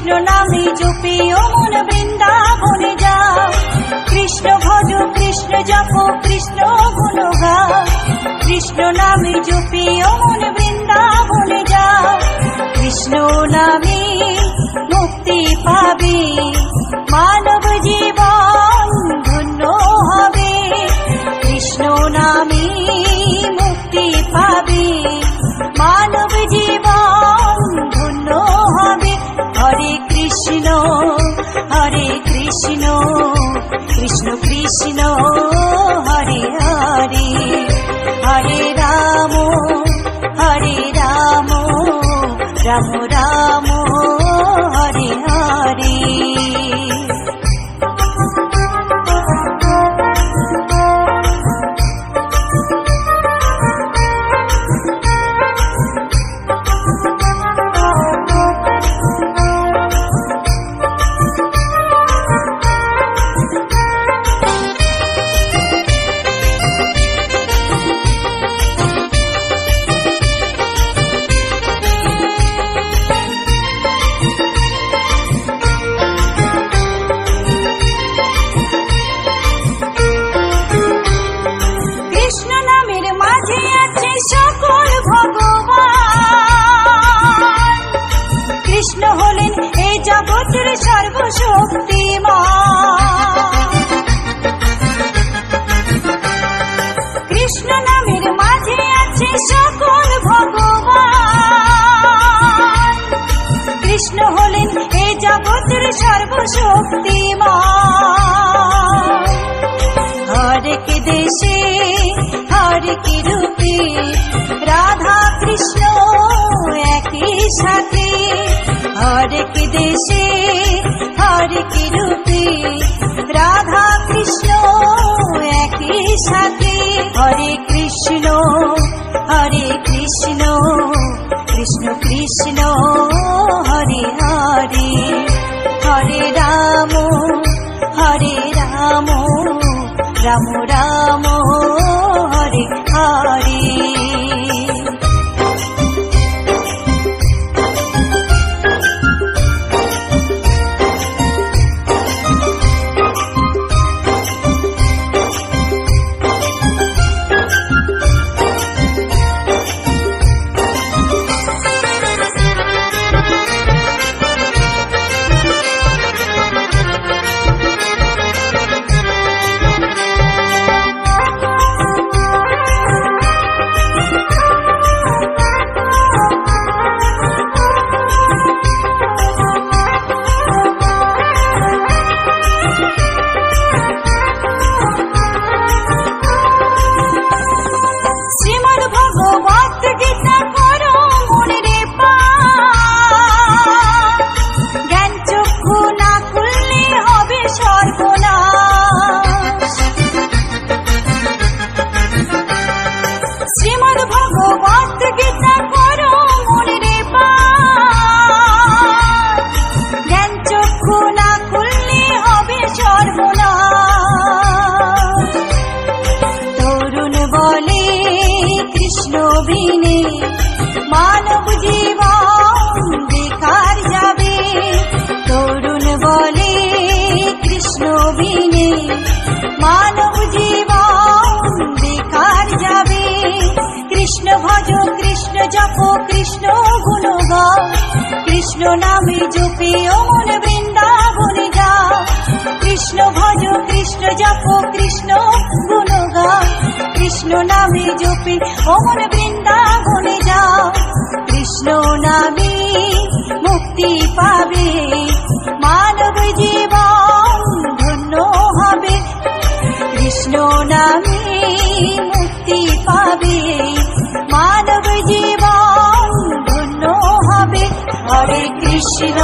কৃষ্ণ নামে জপে ও মন বৃন্দাবনে যাও। কৃষ্ণ ভজ কৃষ্ণ জপ কৃষ্ণ গুণ গাও। কৃষ্ণ নামে জপে ও মন বৃন্দাবনে যাও। কৃষ্ণ নামে মুক্তি পাবে মানব জীবন ধন্য হবে। কৃষ্ণ নামে মুক্তি পাবে মানব জীবন ধন্য হবে। হরে কৃষ্ণ কৃষ্ণ কৃষ্ণ হরে হরে, হরে রাম রাম রাম হরে হরে। কৃষ্ণ হলেন এই জগতের সর্বশক্তিমান। কৃষ্ণ নামের মাঝে আছে সকল ভগবান। কৃষ্ণ হলেন এই জগতের সর্বশক্তিমান। হরেক দেশে হরেক রূপে রাধা কৃষ্ণ একই সাথে। হরেক দেশে হরেক রূপে রাধা কৃষ্ণ একই সাথে। হরে কৃষ্ণ কৃষ্ণ কৃষ্ণ হরে হরে, হরে রাম রাম রাম হরে হরে। মানব জীবন বেকার যাবে। তরুণ বলে কৃষ্ণ বিনে মানব জীবন বেকার যাবে। কৃষ্ণ ভজ কৃষ্ণ জপ কৃষ্ণ গুণ গাও। কৃষ্ণ নামে জপে ও মন বৃন্দাবনে যাও। কৃষ্ণ ভজ কৃষ্ণ জপ কৃষ্ণ গুণ গাও। কৃষ্ণ নামে জপে ও মন বৃন্দাবনে যাও। কৃষ্ণ নামে মুক্তি পাবে মানব জীবন ধন্য হবে। কৃষ্ণ নামে মুক্তি পাবে মানব জীবন ধন্য হবে। হরে কৃষ্ণ